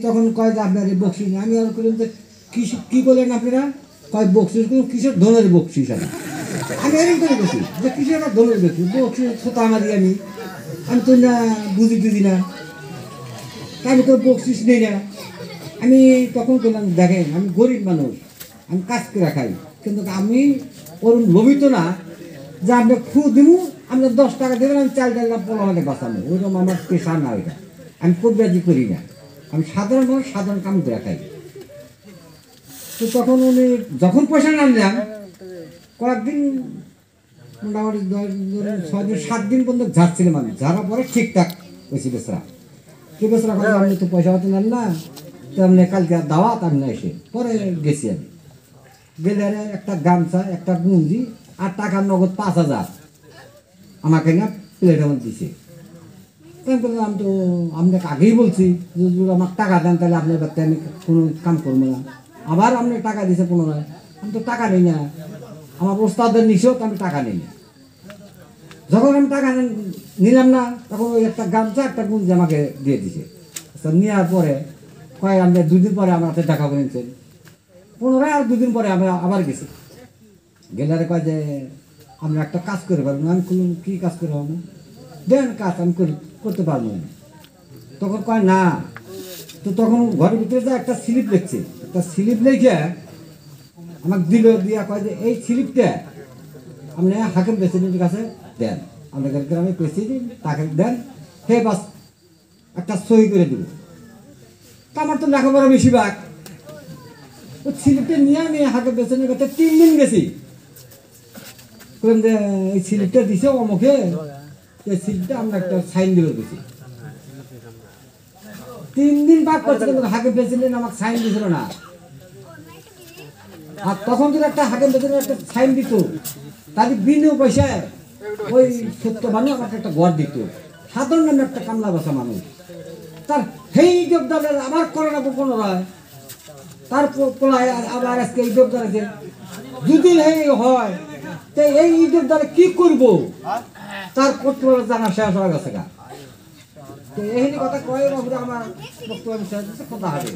তখন কয় যে আপনার এই বকশিস আমি আর করলাম যে কী করলেন আপনারা কয় বকশিস কোনো কিসের ধনের বকশিস আমি এরকম করে বসি যে কিসের একটা ধনের বকশিস বকশিস ছোটো আমারই আমি তো না বুঝি টুঝি না আমি তো বকশিস নেই না আমি তখন করলাম দেখেন আমি গরিব মানুষ আমি কাজ করে খাই কিন্তু আমি ওরম লোভিত না যে আপনি ফু দিব আপনি 10 টাকা দেবেন আমি 4 টাকা 15 টাকা বাঁচাবো ওইরকম আমার পেশা না ওইটা আমি কবিরাজি করি না আমি সাধারণ মানুষ সাধারণ কাম করে খাই তো তখন উনি যখন পয়সা আনলাম কয়েকদিন মোটামুটি 6 দিন 7 দিন পর্যন্ত ঝাড়ছিলাম আমি ঝাড়ার পরে ঠিকঠাক হয়েছি বেচরা কি বেচরা করে আপনি তো পয়সা হতে নেন না তো আপনি কালকে দাওয়াত আমি না এসে পরে গেছি আমি গেলে একটা গামছা একটা গুঞ্জি আর টাকার নগদ 5,000 আমাকে না প্লেটের মধ্যে দিছে আমি তো আপনাকে আগেই বলছি যদি আমার টাকা দেন তাহলে আপনার বাড়িতে আমি কোনো কাম করবো না আবার আপনি টাকা দিছে পুনরায় আমি তো টাকা নেই না আমার ওস্তাদের নিছেও তো আমি টাকা নেই না যখন আমি টাকা নিলাম না তখন ওই একটা গামছা একটা গুঞ্জি আমাকে দিয়ে দিছে নেওয়ার পরে কয় আপনি 2 দিন পরে আমার হাতে টাকা করেছেন পুনরায় আর 2 দিন পরে আমি আবার গেছি গেলে কয় যে আমরা একটা কাজ করে পারবো আমি কী কাজ করে পারবো দেন কাজ আমি করতে পারবো না তখন কয় না তো তখন ঘরের ভিতরে যা একটা স্লিপ লিখছে একটা স্লিপ লিখে আমাকে দিল দিয়া কয় যে এই স্লিপটা আপনি হাকিম প্রেসিডেন্টের কাছে দেন আপনাদের গ্রামে প্রেসিডেন্ট তাকে দেন হে বাস একটা সই করে দেব তা আমার তো লেখাপড়া বেশি ভাগ ওই স্লিপটা নিয়ে আমি হাকিম প্রেসিডেন্টের কাছে 3 দিন গেছি বললাম যে এই স্লিপটা দিছে অমুকে এই স্লিপটা আমরা একটা সাইন দিয়ে দিয়েছি 3 দিন বাদ করছে কিন্তু হাকিম প্রেসিডেন্ট আমাকে সাইন দিছিল না আর তখন যদি একটা হাকিম প্রেসিডেন্ট একটা সাইন দিত তাহলে বিনা পয়সায় ওই সত্যবানু আমাকে একটা ঘর দিত সাধারণ নামে একটা কামলা বসা মানুষ তার সেই যোগদানের আবার করে না কোনো হয় তার পোলায় আবার আজকে এই যোগদান আছে যদি এই হয় তো এই ঈদের দ্বারা কি করবো তার করতে জানা শেষ হয়ে গেছে গা তো এই কথা কয়ে আমার বক্তব্য কথা হবে।